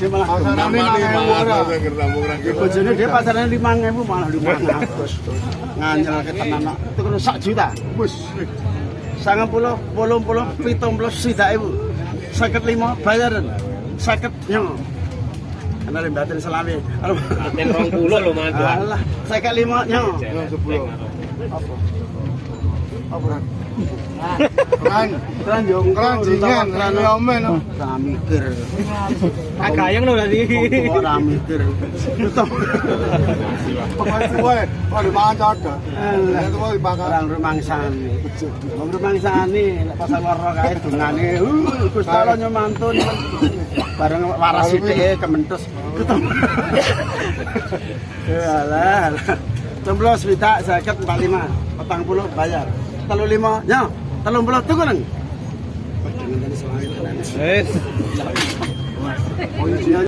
dia malah Pasarane 5.000 ora. bojone dia pasarane 5.000 malah 500. Nganyel ketenan itu kan 1 juta. Wis. 90, 80, 70 swidak ibu. 55 bayaran. 50 nyong. Ana lembaten selami. Aten 20 lho Mas. Alah, 55 nyong. 10. Apa? Apa? Kran. Kran yo Kran jingan, kran omen. Ora mikir. Agayeng lho tadi. Ora mikir. Pokoknya suwe, kalau dimakan codok. Alah. Itu mau dimakan. Orang rumangsani. Wong rumangsani nek pas loro kae dungane. Gus kala nyemantun bareng waras sithike kementus. Alah. 19 swidak 50 45 40 bayar. 35 nya 30 tuku nang. Wes. Oh iya.